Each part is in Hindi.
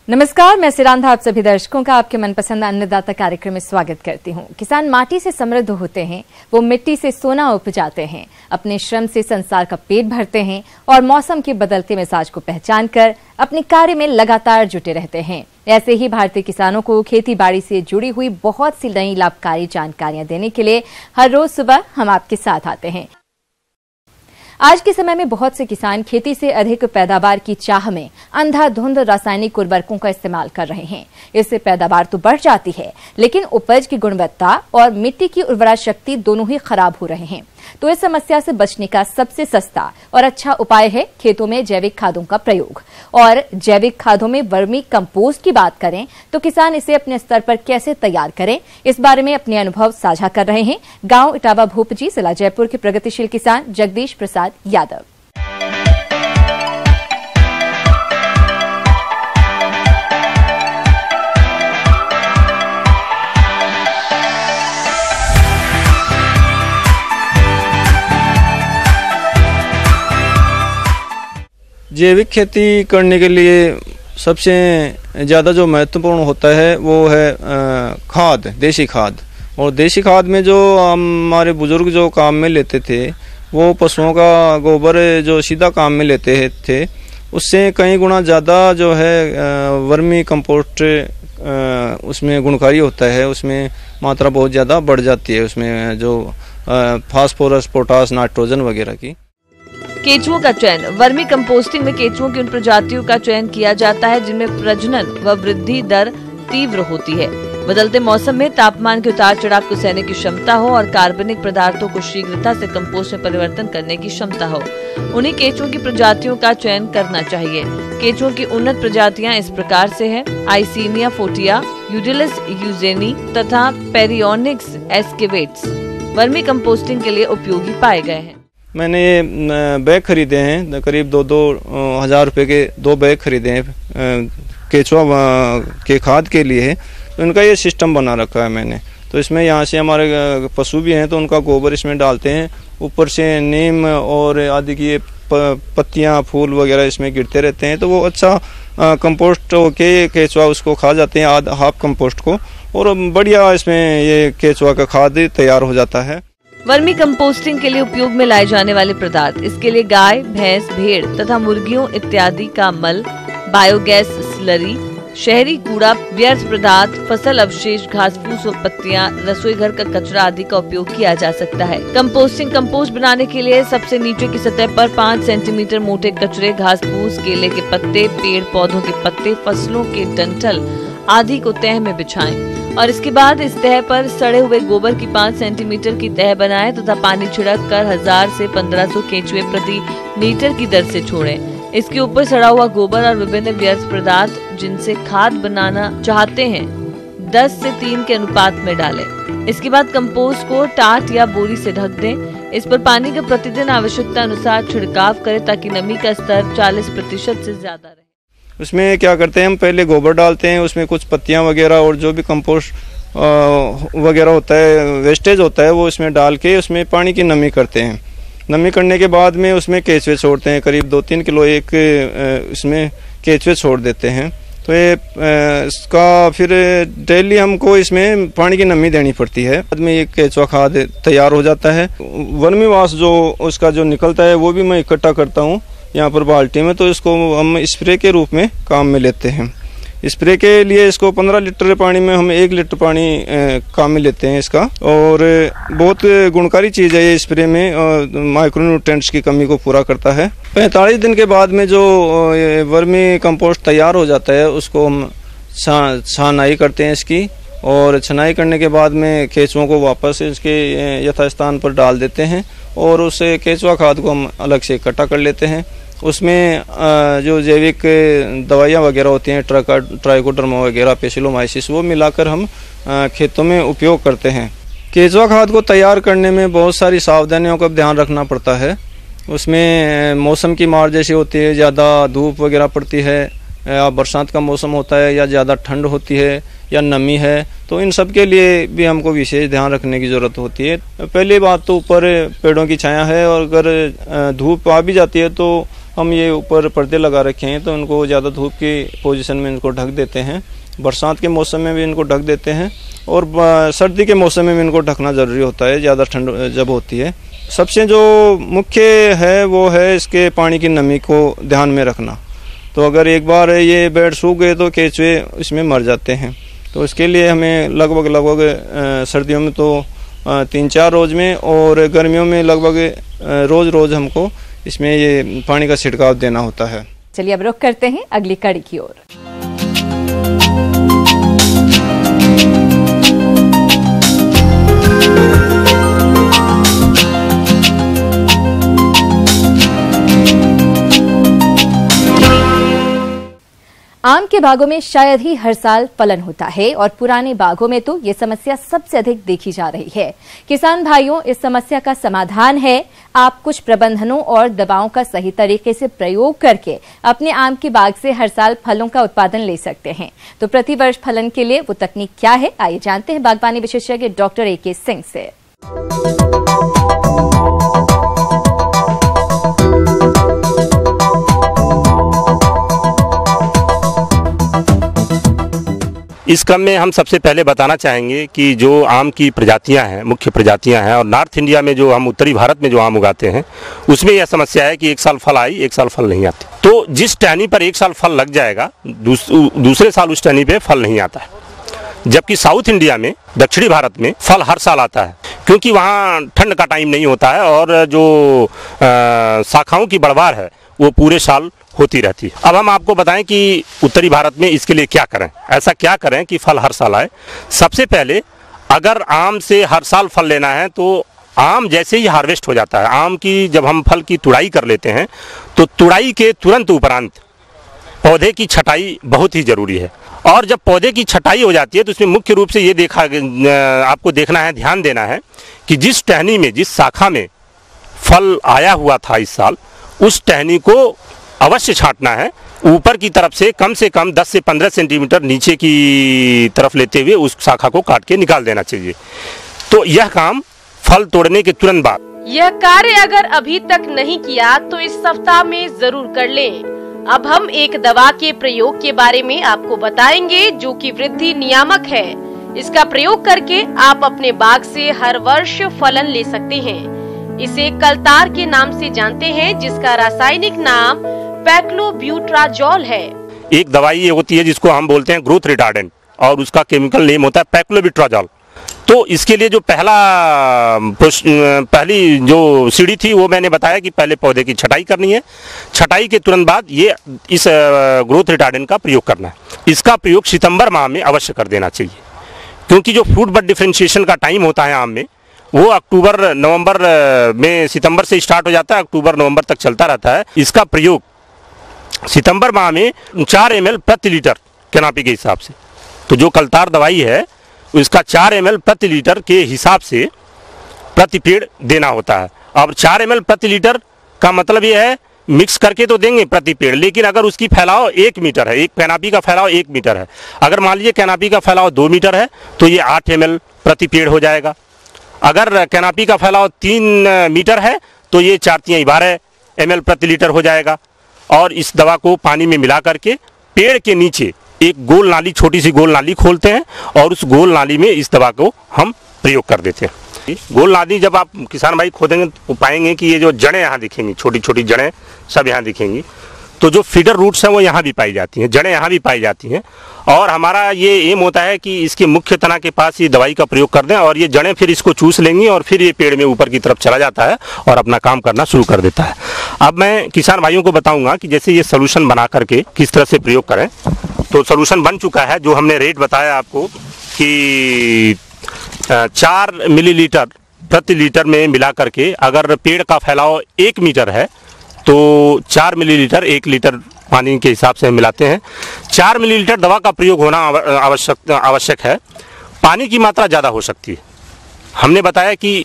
नमस्कार, मैं सिरांधा आप सभी दर्शकों का आपके मनपसंद अन्नदाता कार्यक्रम में स्वागत करती हूं। किसान माटी से समृद्ध होते हैं, वो मिट्टी से सोना उपजाते हैं, अपने श्रम से संसार का पेट भरते हैं और मौसम के बदलते मिजाज को पहचान कर अपने कार्य में लगातार जुटे रहते हैं। ऐसे ही भारतीय किसानों को खेती बाड़ी से जुड़ी हुई बहुत सी नई लाभकारी जानकारियां देने के लिए हर रोज सुबह हम आपके साथ आते हैं। आज के समय में बहुत से किसान खेती से अधिक पैदावार की चाह में अंधाधुंध रासायनिक उर्वरकों का इस्तेमाल कर रहे हैं। इससे पैदावार तो बढ़ जाती है, लेकिन उपज की गुणवत्ता और मिट्टी की उर्वरा शक्ति दोनों ही खराब हो रहे हैं। तो इस समस्या से बचने का सबसे सस्ता और अच्छा उपाय है खेतों में जैविक खादों का प्रयोग। और जैविक खादों में वर्मी कंपोस्ट की बात करें तो किसान इसे अपने स्तर पर कैसे तैयार करें, इस बारे में अपने अनुभव साझा कर रहे हैं गांव इटावा भूपजी, जिला जयपुर के प्रगतिशील किसान जगदीश प्रसाद यादव। जैविक खेती करने के लिए सबसे ज़्यादा जो महत्वपूर्ण होता है वो है खाद, देसी खाद। और देसी खाद में जो हमारे बुजुर्ग जो काम में लेते थे वो पशुओं का गोबर जो सीधा काम में लेते थे, उससे कई गुना ज़्यादा जो है वर्मी कंपोस्ट उसमें गुणकारी होता है। उसमें मात्रा बहुत ज़्यादा बढ़ जाती है, उसमें जो फास्फोरस, पोटास, नाइट्रोजन वगैरह की। केंचुओं का चयन। वर्मी कंपोस्टिंग में केंचुओं की उन प्रजातियों का चयन किया जाता है जिनमें प्रजनन व वृद्धि दर तीव्र होती है, बदलते मौसम में तापमान के उतार चढ़ाव को सहने की क्षमता हो और कार्बनिक पदार्थों को शीघ्रता से कंपोस्ट में परिवर्तन करने की क्षमता हो। उन्हीं केंचुओं की प्रजातियों का चयन करना चाहिए। केंचुओं की उन्नत प्रजातियां इस प्रकार से है: आइसीनिया फोटिया, यूडिलिस यूजेनी तथा पेरियोनिक्स एस्केवेट्स वर्मी कंपोस्टिंग के लिए उपयोगी पाए गए हैं। मैंने ये बैग खरीदे हैं, करीब 2-2 हज़ार रुपये के 2 बैग खरीदे हैं केंचुआ के खाद के लिए। तो इनका ये सिस्टम बना रखा है मैंने। तो इसमें यहाँ से हमारे पशु भी हैं तो उनका गोबर इसमें डालते हैं, ऊपर से नीम और आदि की पत्तियाँ, फूल वगैरह इसमें गिरते रहते हैं। तो वो अच्छा कंपोस्ट होके केंचुआ उसको खा जाते हैं, हाफ कंपोस्ट को, और बढ़िया इसमें ये केंचुआ का खाद तैयार हो जाता है। वर्मी कंपोस्टिंग के लिए उपयोग में लाए जाने वाले पदार्थ। इसके लिए गाय, भैंस, भेड़ तथा मुर्गियों इत्यादि का मल, बायोगैस स्लरी, शहरी कूड़ा, व्यर्थ पदार्थ, फसल अवशेष, घास फूस और पत्तियां, रसोई घर का कचरा आदि का उपयोग किया जा सकता है। कंपोस्ट बनाने के लिए सबसे नीचे की सतह पर 5 सेंटीमीटर मोटे कचरे, घास फूस, केले के पत्ते, पेड़ पौधों के पत्ते, फसलों के डंठल आदि को तह में बिछाएं और इसके बाद इस तह पर सड़े हुए गोबर की 5 सेंटीमीटर की तह बनाएं तथा पानी छिड़क कर 1000 से 1500 केंचुए प्रति लीटर की दर से छोड़ें। इसके ऊपर सड़ा हुआ गोबर और विभिन्न व्यर्थ पदार्थ जिनसे खाद बनाना चाहते हैं 10 से 3 के अनुपात में डालें। इसके बाद कंपोस्ट को टाट या बोरी से ढक दें। इस पर पानी का प्रतिदिन आवश्यकता अनुसार छिड़काव करें ताकि नमी का स्तर 40% से ज्यादा रहे। उसमें क्या करते हैं, हम पहले गोबर डालते हैं, उसमें कुछ पत्तियां वगैरह और जो भी कंपोस्ट वगैरह होता है, वेस्टेज होता है, वो इसमें डाल के उसमें पानी की नमी करते हैं। नमी करने के बाद में उसमें केंचुए छोड़ते हैं, करीब 2-3 किलो एक इसमें केंचुए छोड़ देते हैं। तो ये इसका फिर डेली हमको इसमें पानी की नमी देनी पड़ती है। बाद में ये केंचुआ खाद तैयार हो जाता है। वर्मी वाश जो उसका जो निकलता है वो भी मैं इकट्ठा करता हूँ यहाँ पर बाल्टी में, तो इसको हम स्प्रे के रूप में काम में लेते हैं। स्प्रे के लिए इसको 15 लीटर पानी में हम 1 लीटर पानी काम में लेते हैं इसका। और बहुत गुणकारी चीज़ है ये, स्प्रे में माइक्रोन्यूट्रिएंट्स की कमी को पूरा करता है। 45 दिन के बाद में जो वर्मी कंपोस्ट तैयार हो जाता है उसको हम छनाई करते हैं इसकी, और छनाई करने के बाद में केंचुओं को वापस इसके यथास्थान पर डाल देते हैं और उस केंचुआ खाद को हम अलग से इकट्ठा कर लेते हैं। उसमें जो जैविक दवाइयाँ वगैरह होती हैं, ट्राइकोडर्मा वगैरह, पेसिलोमाइसिस, वो मिलाकर हम खेतों में उपयोग करते हैं। केंचुआ खाद को तैयार करने में बहुत सारी सावधानियों का ध्यान रखना पड़ता है। उसमें मौसम की मार जैसी होती है, ज़्यादा धूप वगैरह पड़ती है, या बरसात का मौसम होता है, या ज़्यादा ठंड होती है, या नमी है, तो इन सब के लिए भी हमको विशेष ध्यान रखने की ज़रूरत होती है। पहली बात तो ऊपर पेड़ों की छाया है, और अगर धूप आ भी जाती है तो हम ये ऊपर पर्दे लगा रखे हैं, तो इनको ज़्यादा धूप की पोजीशन में इनको ढक देते हैं। बरसात के मौसम में भी इनको ढक देते हैं और सर्दी के मौसम में भी इनको ढकना ज़रूरी होता है, ज़्यादा ठंड जब होती है। सबसे जो मुख्य है वो है इसके पानी की नमी को ध्यान में रखना। तो अगर एक बार ये बेड सूख गए तो केंचुए इसमें मर जाते हैं। तो इसके लिए हमें लगभग सर्दियों में तो 3-4 रोज़ में और गर्मियों में लगभग रोज़ हमको इसमें ये पानी का छिड़काव देना होता है। चलिए अब रुख करते हैं अगली कड़ी की ओर। आम के बागों में शायद ही हर साल फलन होता है और पुराने बागों में तो ये समस्या सबसे अधिक देखी जा रही है। किसान भाइयों, इस समस्या का समाधान है आप कुछ प्रबंधनों और दवाओं का सही तरीके से प्रयोग करके अपने आम के बाग से हर साल फलों का उत्पादन ले सकते हैं। तो प्रतिवर्ष फलन के लिए वो तकनीक क्या है, आइए जानते हैं बागवानी विशेषज्ञ डॉक्टर ए.के. सिंह से। इस क्रम में हम सबसे पहले बताना चाहेंगे कि जो आम की प्रजातियां हैं, मुख्य प्रजातियां हैं, और नॉर्थ इंडिया में जो हम उत्तरी भारत में जो आम उगाते हैं उसमें यह समस्या है कि एक साल फल आई, एक साल फल नहीं आती। तो जिस टहनी पर एक साल फल लग जाएगा दूसरे साल उस टहनी पे फल नहीं आता है। जबकि साउथ इंडिया में, दक्षिणी भारत में फल हर साल आता है, क्योंकि वहाँ ठंड का टाइम नहीं होता है और जो शाखाओं की बढ़वार है वो पूरे साल होती रहती है। अब हम आपको बताएं कि उत्तरी भारत में इसके लिए क्या करें, ऐसा क्या करें कि फल हर साल आए। सबसे पहले अगर आम से हर साल फल लेना है तो आम जैसे ही हार्वेस्ट हो जाता है, आम की जब हम फल की तुड़ाई कर लेते हैं तो तुड़ाई के तुरंत उपरांत पौधे की छटाई बहुत ही ज़रूरी है। और जब पौधे की छटाई हो जाती है तो इसमें मुख्य रूप से ये आपको देखना है, ध्यान देना है कि जिस टहनी में, जिस शाखा में फल आया हुआ था इस साल, उस टहनी को अवश्य छांटना है। ऊपर की तरफ से कम 10 से 15 सेंटीमीटर नीचे की तरफ लेते हुए उस शाखा को काट के निकाल देना चाहिए। तो यह काम फल तोड़ने के तुरंत बाद। यह कार्य अगर अभी तक नहीं किया तो इस सप्ताह में जरूर कर लें। अब हम एक दवा के प्रयोग के बारे में आपको बताएंगे जो कि वृद्धि नियामक है। इसका प्रयोग करके आप अपने बाग से हर वर्ष फलन ले सकते हैं। इसे कलतार के नाम से जानते हैं, जिसका रासायनिक नाम पैक्लोब्यूट्राजोल है। एक दवाई ये होती है जिसको हम बोलते हैं ग्रोथ रिटार्डेंट और उसका केमिकल नेम होता है पैक्लोब्यूट्राजोल। तो इसके लिए जो पहली जो सीढ़ी थी वो मैंने बताया कि पहले पौधे की छटाई करनी है। छटाई के तुरंत बाद ये इस ग्रोथ रिटार्डेंट का प्रयोग करना है। इसका प्रयोग सितंबर माह में अवश्य कर देना चाहिए, क्योंकि जो फ्रूट बड डिफरेंशिएशन का टाइम होता है आम में वो अक्टूबर नवंबर में, सितंबर से स्टार्ट हो जाता है, अक्टूबर नवंबर तक चलता रहता है। इसका प्रयोग सितंबर माह में 4 ml प्रति लीटर कैनापी के हिसाब से, तो जो कलतार दवाई है उसका 4 ml प्रति लीटर के हिसाब से प्रति पेड़ देना होता है। अब 4 ml प्रति लीटर का मतलब ये है मिक्स करके तो देंगे प्रति पेड़, लेकिन अगर उसकी फैलाव 1 मीटर है, एक कैनापी का फैलाव 1 मीटर है, अगर मान लीजिए कैनापी का फैलाव 2 मीटर है तो ये 8 ml प्रति पेड़ हो जाएगा। अगर कैनापी का फैलाव 3 मीटर है तो ये 4×3=12 ml प्रति लीटर हो जाएगा। और इस दवा को पानी में मिला करके पेड़ के नीचे एक गोल नाली, छोटी सी गोल नाली खोलते हैं और उस गोल नाली में इस दवा को हम प्रयोग कर देते हैं। गोल नाली जब आप किसान भाई खोदेंगे तो पाएंगे कि ये जो जड़ें यहाँ दिखेंगी, छोटी छोटी जड़ें सब यहाँ दिखेंगी। तो जो फीडर रूट्स हैं वो यहाँ भी पाई जाती हैं, जड़ें यहाँ भी पाई जाती हैं। और हमारा ये एम होता है कि इसके मुख्य तना के पास ये दवाई का प्रयोग कर दें और ये जड़ें फिर इसको चूस लेंगी और फिर ये पेड़ में ऊपर की तरफ चला जाता है और अपना काम करना शुरू कर देता है। अब मैं किसान भाइयों को बताऊंगा कि जैसे ये सोल्यूशन बना करके किस तरह से प्रयोग करें। तो सोल्यूशन बन चुका है, जो हमने रेट बताया आपको कि 4 मिलीलीटर प्रति लीटर में मिला करके, अगर पेड़ का फैलाव 1 मीटर है तो 4 मिलीलीटर 1 लीटर पानी के हिसाब से हम मिलाते हैं। 4 मिलीलीटर दवा का प्रयोग होना आवश्यक है। पानी की मात्रा ज़्यादा हो सकती है। हमने बताया कि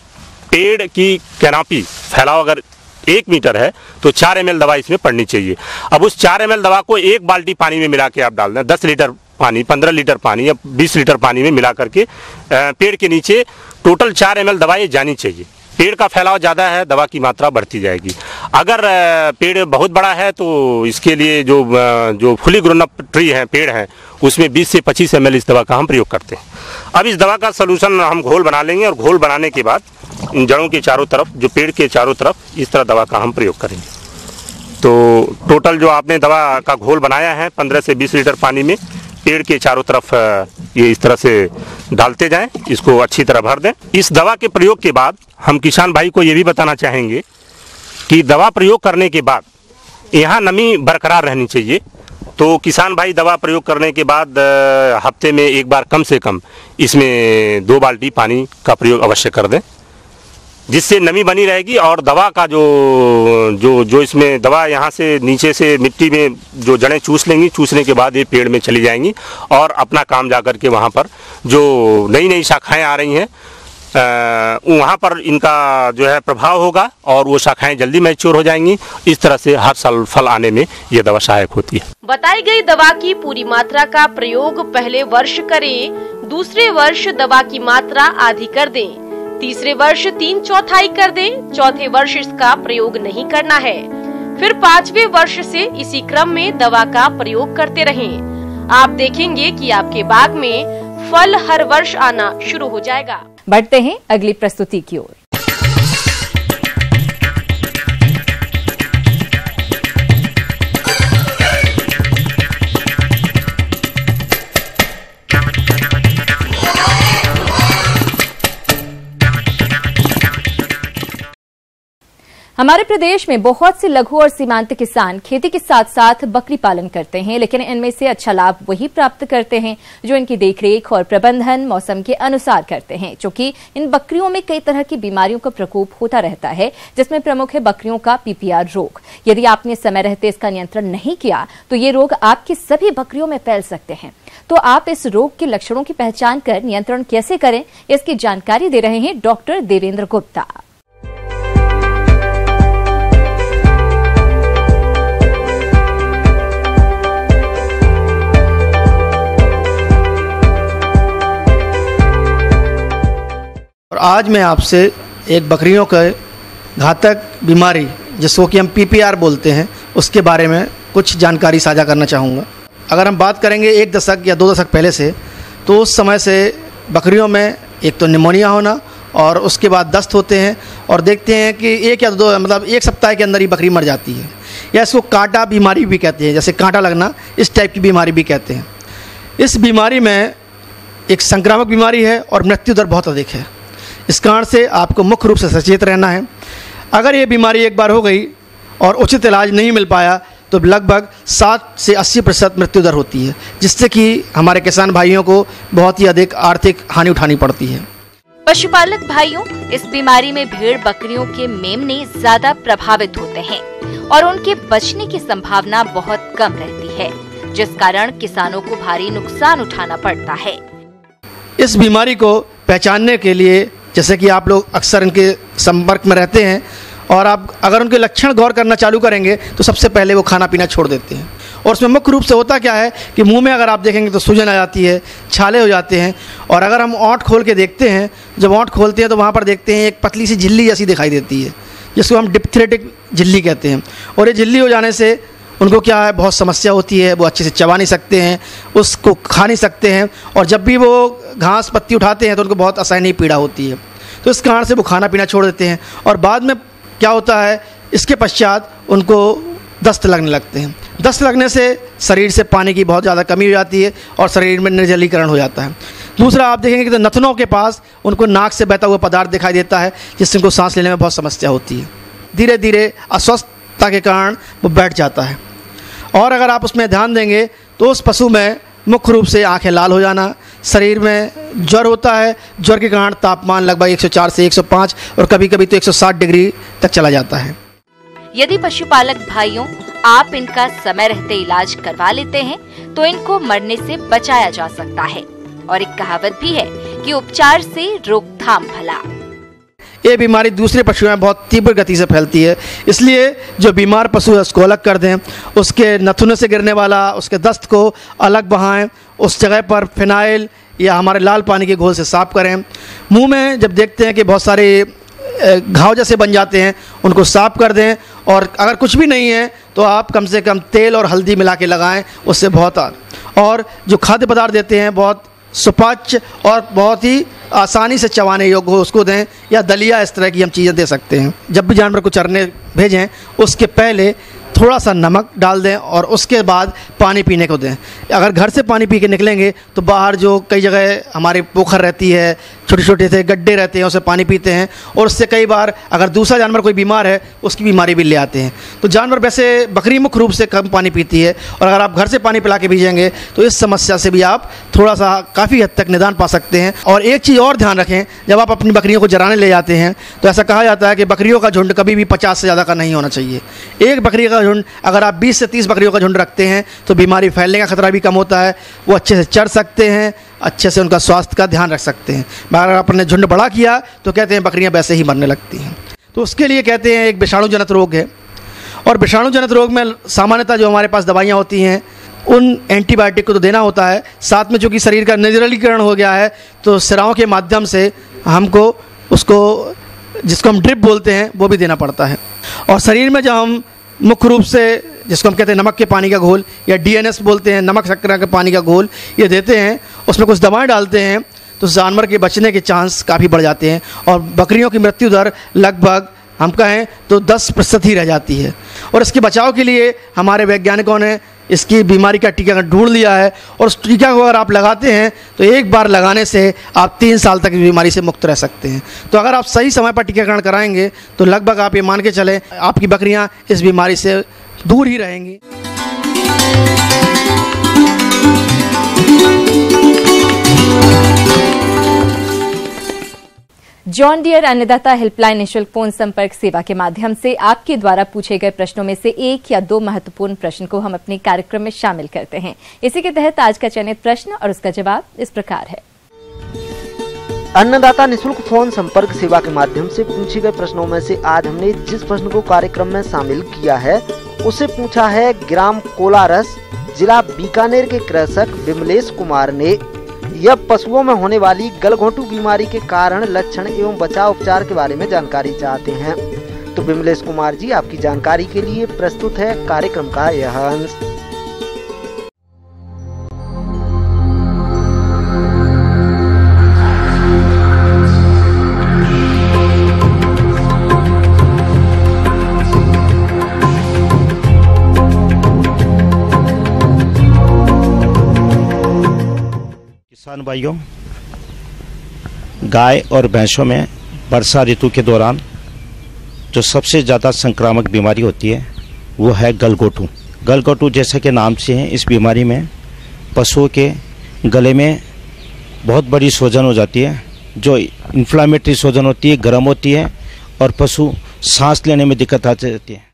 पेड़ की कैनापी फैलाव अगर 1 मीटर है तो 4 ml दवा इसमें पड़नी चाहिए। अब उस 4 ml दवा को 1 बाल्टी पानी में मिला के आप डाल दें, 10 लीटर पानी, 15 लीटर पानी या 20 लीटर पानी में मिला करके पेड़ के नीचे टोटल 4 ml दवा ये जानी चाहिए। पेड़ का फैलाव ज़्यादा है, दवा की मात्रा बढ़ती जाएगी। अगर पेड़ बहुत बड़ा है तो इसके लिए जो फुली ग्रोन अप ट्री है, पेड़ है, उसमें 20 से 25 ml इस दवा का हम प्रयोग करते हैं। अब इस दवा का सलूशन हम घोल बना लेंगे और घोल बनाने के बाद इन जड़ों के चारों तरफ, जो पेड़ के चारों तरफ इस तरह दवा का हम प्रयोग करेंगे। तो टोटल जो आपने दवा का घोल बनाया है 15 से 20 लीटर पानी में पेड़ के चारों तरफ ये इस तरह से डालते जाएं, इसको अच्छी तरह भर दें। इस दवा के प्रयोग के बाद हम किसान भाई को ये भी बताना चाहेंगे कि दवा प्रयोग करने के बाद यहाँ नमी बरकरार रहनी चाहिए। तो किसान भाई दवा प्रयोग करने के बाद हफ्ते में एक बार कम से कम इसमें 2 बाल्टी पानी का प्रयोग अवश्य कर दें, जिससे नमी बनी रहेगी और दवा का जो इसमें दवा यहाँ से नीचे से मिट्टी में जो जड़ें चूस लेंगी, चूसने के बाद ये पेड़ में चली जाएंगी और अपना काम जा कर के वहाँ पर जो नई नई शाखाएं आ रही हैं वहाँ पर इनका जो है प्रभाव होगा और वो शाखाएं जल्दी मैच्योर हो जाएंगी। इस तरह से हर साल फल आने में ये दवा सहायक होती है। बताई गई दवा की पूरी मात्रा का प्रयोग पहले वर्ष करें, दूसरे वर्ष दवा की मात्रा आधी कर दें, तीसरे वर्ष 3/4 कर दें, चौथे वर्ष इसका प्रयोग नहीं करना है। फिर 5वें वर्ष से इसी क्रम में दवा का प्रयोग करते रहें। आप देखेंगे कि आपके बाग में फल हर वर्ष आना शुरू हो जाएगा। बढ़ते हैं अगली प्रस्तुति की ओर। हमारे प्रदेश में बहुत से लघु और सीमांत किसान खेती के साथ साथ बकरी पालन करते हैं, लेकिन इनमें से अच्छा लाभ वही प्राप्त करते हैं जो इनकी देखरेख और प्रबंधन मौसम के अनुसार करते हैं। क्योंकि इन बकरियों में कई तरह की बीमारियों का प्रकोप होता रहता है, जिसमें प्रमुख है बकरियों का PPR रोग। यदि आपने समय रहते इसका नियंत्रण नहीं किया तो ये रोग आपकी सभी बकरियों में फैल सकते हैं। तो आप इस रोग के लक्षणों की पहचान कर नियंत्रण कैसे करें, इसकी जानकारी दे रहे हैं डॉक्टर देवेंद्र गुप्ता। और आज मैं आपसे एक बकरियों के घातक बीमारी जिसको कि हम PPR बोलते हैं उसके बारे में कुछ जानकारी साझा करना चाहूँगा। अगर हम बात करेंगे 1 दशक या 2 दशक पहले से, तो उस समय से बकरियों में एक तो निमोनिया होना और उसके बाद दस्त होते हैं और देखते हैं कि 1 या 2 मतलब 1 सप्ताह के अंदर ही बकरी मर जाती है, या इसको कांटा बीमारी भी कहते हैं, जैसे कांटा लगना, इस टाइप की बीमारी भी कहते हैं। इस बीमारी में एक संक्रामक बीमारी है और मृत्यु दर बहुत अधिक है। इस कारण से आपको मुख्य रूप से सचेत रहना है। अगर ये बीमारी एक बार हो गई और उचित इलाज नहीं मिल पाया तो लगभग 7 से 80% मृत्यु दर होती है, जिससे कि हमारे किसान भाइयों को बहुत ही अधिक आर्थिक हानि उठानी पड़ती है। पशुपालक भाइयों, इस बीमारी में भेड़ बकरियों के मेमने ज्यादा प्रभावित होते हैं और उनके बचने की संभावना बहुत कम रहती है, जिस कारण किसानों को भारी नुकसान उठाना पड़ता है। इस बीमारी को पहचानने के लिए जैसे कि आप लोग अक्सर इनके संपर्क में रहते हैं और आप अगर उनके लक्षण गौर करना चालू करेंगे तो सबसे पहले वो खाना पीना छोड़ देते हैं। और उसमें मुख्य रूप से होता क्या है कि मुंह में अगर आप देखेंगे तो सूजन आ जाती है, छाले हो जाते हैं। और अगर हम ओंठ खोल के देखते हैं, जब ओंठ खोलते हैं तो वहाँ पर देखते हैं एक पतली सी झिल्ली जैसी दिखाई देती है, जिसको हम डिप्थरेटिक झिल्ली कहते हैं। और ये झिल्ली हो जाने से उनको क्या है, बहुत समस्या होती है, वो अच्छे से चबा नहीं सकते हैं, उसको खा नहीं सकते हैं, और जब भी वो घास पत्ती उठाते हैं तो उनको बहुत असहनीय पीड़ा होती है। तो इस कारण से वो खाना पीना छोड़ देते हैं और बाद में क्या होता है, इसके पश्चात उनको दस्त लगने लगते हैं। दस्त लगने से शरीर से पानी की बहुत ज़्यादा कमी हो जाती है और शरीर में निर्जलीकरण हो जाता है। दूसरा, आप देखेंगे कि तो नथनों के पास उनको नाक से बहता हुआ पदार्थ दिखाई देता है, जिससे उनको सांस लेने में बहुत समस्या होती है। धीरे धीरे अस्वस्थता के कारण वो बैठ जाता है। और अगर आप उसमें ध्यान देंगे तो उस पशु में मुख्य रूप से आंखें लाल हो जाना, शरीर में ज्वर होता है, ज्वर के कारण तापमान लगभग 104 से 105 और कभी कभी तो 160 डिग्री तक चला जाता है। यदि पशुपालक भाइयों आप इनका समय रहते इलाज करवा लेते हैं तो इनको मरने से बचाया जा सकता है। और एक कहावत भी है कि उपचार से रोकथाम भला। ये बीमारी दूसरे पशुओं में बहुत तीव्र गति से फैलती है, इसलिए जो बीमार पशु है उसको अलग कर दें, उसके नथुने से गिरने वाला उसके दस्त को अलग बहाएं, उस जगह पर फिनाइल या हमारे लाल पानी के घोल से साफ करें। मुंह में जब देखते हैं कि बहुत सारे घाव जैसे बन जाते हैं उनको साफ कर दें, और अगर कुछ भी नहीं है तो आप कम से कम तेल और हल्दी मिला के लगाएं, उससे बहुत और जो खाद्य पदार्थ देते हैं बहुत सुपाच्य और बहुत ही आसानी से चबाने योग्य हो उसको दें, या दलिया इस तरह की हम चीज़ें दे सकते हैं। जब भी जानवर को चरने भेजें उसके पहले थोड़ा सा नमक डाल दें और उसके बाद पानी पीने को दें। अगर घर से पानी पी के निकलेंगे तो बाहर जो कई जगह हमारे पोखर रहती है, छोटे छोटे से गड्ढे रहते हैं, उससे पानी पीते हैं और उससे कई बार अगर दूसरा जानवर कोई बीमार है उसकी बीमारी भी ले आते हैं। तो जानवर वैसे बकरी मुख्य रूप से कम पानी पीती है, और अगर आप घर से पानी पिला के भेजेंगे तो इस समस्या से भी आप थोड़ा सा काफ़ी हद तक निदान पा सकते हैं। और एक चीज़ और ध्यान रखें, जब आप अपनी बकरियों को चराने ले जाते हैं तो ऐसा कहा जाता है कि बकरियों का झुंड कभी भी 50 से ज़्यादा का नहीं होना चाहिए। एक बकरी का झुंड, अगर आप 20 से 30 बकरियों का झुंड रखते हैं तो बीमारी फैलने का खतरा भी कम होता है, वो अच्छे से चर सकते हैं, अच्छे से उनका स्वास्थ्य का ध्यान रख सकते हैं। अगर आपने झुंड बड़ा किया तो कहते हैं बकरियां वैसे ही मरने लगती हैं। तो उसके लिए कहते हैं एक विषाणु जनित रोग है, और विषाणु जनित रोग में सामान्यतः जो हमारे पास दवाइयाँ होती हैं उन एंटीबायोटिक को तो देना होता है, साथ में चूँकि शरीर का निर्जलीकरण हो गया है तो सिराओं के माध्यम से हमको उसको, जिसको हम ड्रिप बोलते हैं, वो भी देना पड़ता है। और शरीर में जब हम मुख्य रूप से जिसको हम कहते हैं नमक के पानी का घोल या DNS बोलते हैं, नमक शक्कर के पानी का घोल, ये देते हैं, उसमें कुछ दवाएं डालते हैं तो जानवर के बचने के चांस काफ़ी बढ़ जाते हैं, और बकरियों की मृत्यु दर लगभग हम कहें तो 10% ही रह जाती है। और इसके बचाव के लिए हमारे वैज्ञानिकों ने इसकी बीमारी का टीका ढूंढ लिया है, और उस टीका को अगर आप लगाते हैं तो एक बार लगाने से आप 3 साल तक इस बीमारी से मुक्त रह सकते हैं। तो अगर आप सही समय पर टीकाकरण कराएंगे तो लगभग आप ये मान के चलें आपकी बकरियां इस बीमारी से दूर ही रहेंगी। जॉन डियर अन्नदाता हेल्पलाइन निःशुल्क फोन संपर्क सेवा के माध्यम से आपके द्वारा पूछे गए प्रश्नों में से 1 या 2 महत्वपूर्ण प्रश्न को हम अपने कार्यक्रम में शामिल करते हैं। इसी के तहत आज का चयनित प्रश्न और उसका जवाब इस प्रकार है। अन्नदाता निःशुल्क फोन संपर्क सेवा के माध्यम से पूछे गए प्रश्नों में से आज हमने जिस प्रश्न को कार्यक्रम में शामिल किया है उसे पूछा है ग्राम कोलारस, जिला बीकानेर के कृषक विमलेश कुमार ने। यह पशुओं में होने वाली गलघोंटू बीमारी के कारण, लक्षण एवं बचाव उपचार के बारे में जानकारी चाहते हैं। तो विमलेश कुमार जी, आपकी जानकारी के लिए प्रस्तुत है कार्यक्रम का यह अंश। किसान भाइयों, गाय और भैंसों में वर्षा ऋतु के दौरान जो सबसे ज़्यादा संक्रामक बीमारी होती है वो है गलघोंटू। गलघोंटू जैसे कि नाम से है, इस बीमारी में पशुओं के गले में बहुत बड़ी सूजन हो जाती है, जो इन्फ्लामेटरी सूजन होती है, गर्म होती है और पशु सांस लेने में दिक्कत आ जाती है।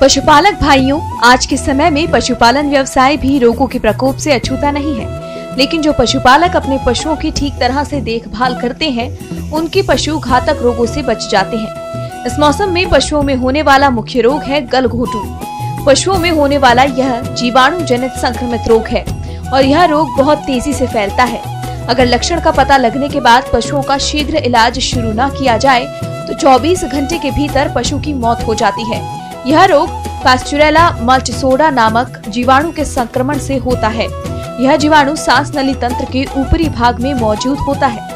पशुपालक भाइयों, आज के समय में पशुपालन व्यवसाय भी रोगों के प्रकोप से अछूता नहीं है, लेकिन जो पशुपालक अपने पशुओं की ठीक तरह से देखभाल करते हैं उनके पशु घातक रोगों से बच जाते हैं। इस मौसम में पशुओं में होने वाला मुख्य रोग है गलघोंटू। पशुओं में होने वाला यह जीवाणु जनित संक्रमित रोग है और यह रोग बहुत तेजी से फैलता है। अगर लक्षण का पता लगने के बाद पशुओं का शीघ्र इलाज शुरू न किया जाए तो 24 घंटे के भीतर पशु की मौत हो जाती है। यह रोग पास्चुरेला मल्टिसोडा नामक जीवाणु के संक्रमण से होता है। यह जीवाणु सांस नली तंत्र के ऊपरी भाग में मौजूद होता है।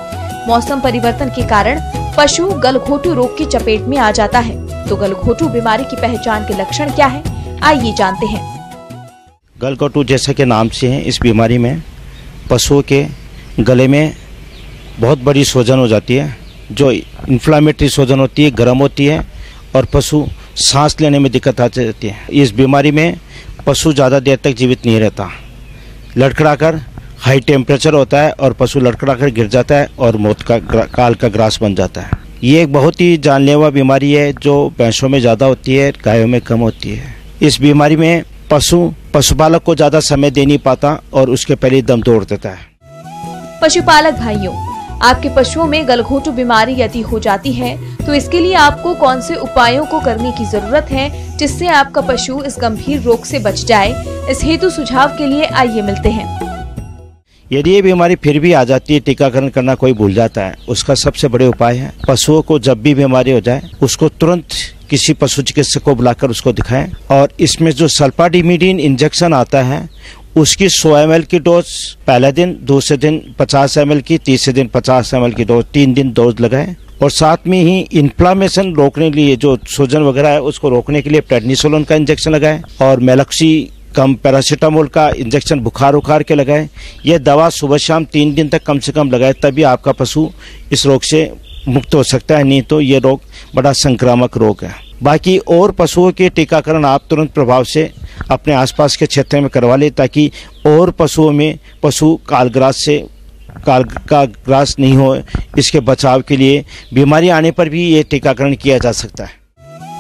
मौसम परिवर्तन के कारण पशु गलघोंटू रोग की चपेट में आ जाता है। तो गलघोंटू बीमारी की पहचान के लक्षण क्या है, आइए जानते हैं। गलघोंटू जैसे के नाम से है, इस बीमारी में पशुओं के गले में बहुत बड़ी सूजन हो जाती है, जो इन्फ्लामेटरी सूजन होती है, गर्म होती है और पशु सांस लेने में दिक्कत आ जाती है। इस बीमारी में पशु ज़्यादा देर तक जीवित नहीं रहता, लड़खड़ाकर हाई टेम्परेचर होता है और पशु लड़खड़ाकर गिर जाता है और मौत का काल का ग्रास बन जाता है। ये एक बहुत ही जानलेवा बीमारी है जो भैंसों में ज़्यादा होती है, गायों में कम होती है। इस बीमारी में पशुपालक को ज़्यादा समय दे नहीं पाता और उसके पहले दम तोड़ देता है। पशुपालक भाइयों, आपके पशुओं में गलघोंटू बीमारी यदि हो जाती है तो इसके लिए आपको कौन से उपायों को करने की जरूरत है जिससे आपका पशु इस गंभीर रोग से बच जाए। इस हेतु सुझाव के लिए आइए मिलते हैं। यदि ये बीमारी फिर भी आ जाती है, टीकाकरण करना कोई भूल जाता है, उसका सबसे बड़े उपाय है पशुओं को जब भी बीमारी हो जाए उसको तुरंत किसी पशु चिकित्सक को बुलाकर उसको दिखाएं। और इसमें जो सल्फाडिमिडीन इंजेक्शन आता है उसकी 100 ml की डोज पहले दिन, दूसरे दिन 50 ml की, तीसरे दिन 50 ml की डोज, 3 दिन डोज लगाएं। और साथ में ही इन्फ्लामेशन रोकने के लिए, जो सूजन वगैरह है उसको रोकने के लिए प्रेडनिसोलोन का इंजेक्शन लगाएं और मेलॉक्सी कम पैरासीटामोल का इंजेक्शन बुखार के लगाएं। यह दवा सुबह शाम 3 दिन तक कम से कम लगाए, तभी आपका पशु इस रोग से मुक्त हो सकता है, नहीं तो ये रोग बड़ा संक्रामक रोग है। बाकी और पशुओं के टीकाकरण आप तुरंत प्रभाव से अपने आसपास के क्षेत्र में करवा लें, ताकि और पशुओं में पशु का ग्रास नहीं हो। इसके बचाव के लिए बीमारी आने पर भी ये टीकाकरण किया जा सकता है।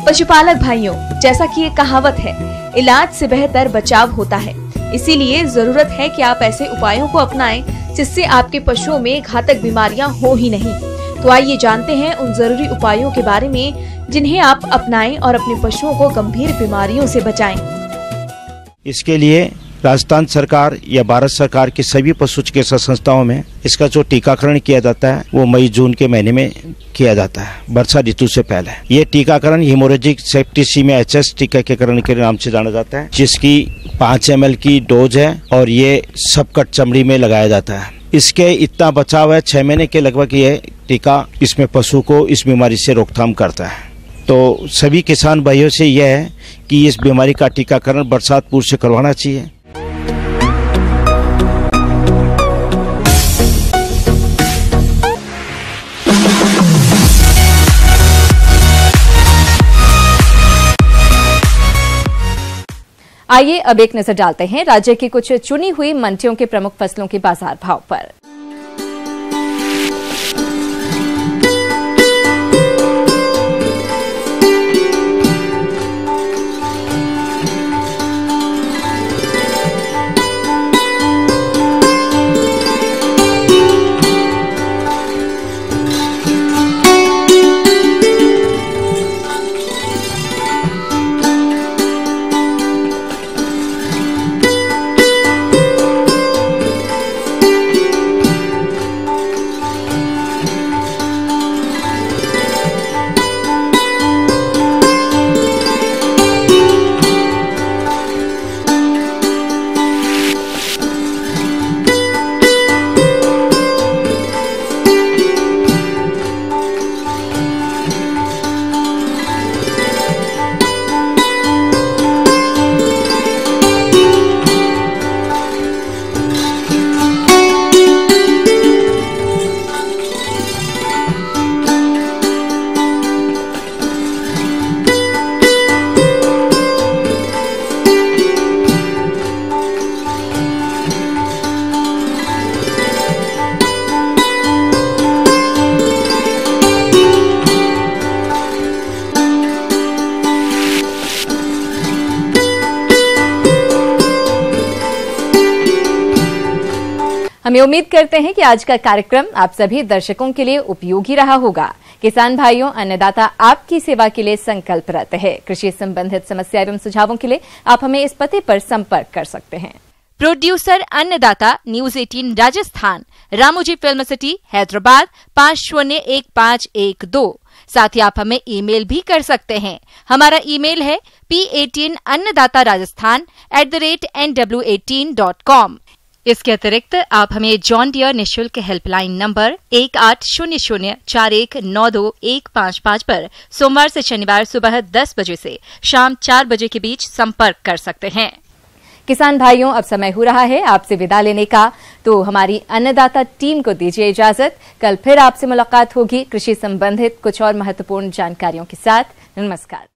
पशुपालक भाइयों, जैसा कि ये कहावत है, इलाज से बेहतर बचाव होता है। इसीलिए जरूरत है कि आप ऐसे उपायों को अपनाएं जिससे आपके पशुओं में घातक बीमारियां हो ही नहीं। तो आइए जानते हैं उन जरूरी उपायों के बारे में जिन्हें आप अपनाएं और अपने पशुओं को गंभीर बीमारियों से बचाएं। इसके लिए राजस्थान सरकार या भारत सरकार की सभी पशु चिकित्सा संस्थाओं में इसका जो टीकाकरण किया जाता है वो मई जून के महीने में किया जाता है, वर्षा ऋतु से पहले। ये टीकाकरण हेमोरेजिक सेप्टिसीमिया HS टीकाकरण के नाम से जाना जाता है, जिसकी 5 ml की डोज है और ये सबकट चमड़ी में लगाया जाता है। इसके इतना बचाव है, 6 महीने के लगभग ये टीका इसमें पशु को इस बीमारी से रोकथाम करता है। तो सभी किसान भाइयों से यह है कि इस बीमारी का टीकाकरण बरसात पूर्व से करवाना चाहिए। आइए अब एक नजर डालते हैं राज्य की कुछ चुनी हुई मंडियों के प्रमुख फसलों के बाजार भाव पर। हमें उम्मीद करते हैं कि आज का कार्यक्रम आप सभी दर्शकों के लिए उपयोगी रहा होगा। किसान भाइयों, अन्नदाता आपकी सेवा के लिए संकल्परत है। कृषि संबंधित समस्या एवं सुझावों के लिए आप हमें इस पते पर संपर्क कर सकते हैं। प्रोड्यूसर अन्नदाता, news 18 Rajasthan, Ramoji film city, Hyderabad 501512। साथ ही आप हमें ईमेल भी कर सकते हैं। हमारा ईमेल है p18annadatarajasthan@nw18.com। इसके अतिरिक्त आप हमें जॉन डियर निःशुल्क हेल्पलाइन नंबर 180041921555 पर सोमवार से शनिवार सुबह 10 बजे से शाम 4 बजे के बीच संपर्क कर सकते हैं। किसान भाइयों, अब समय हो रहा है आपसे विदा लेने का, तो हमारी अन्नदाता टीम को दीजिए इजाजत। कल फिर आपसे मुलाकात होगी कृषि संबंधित कुछ और महत्वपूर्ण जानकारियों के साथ। नमस्कार।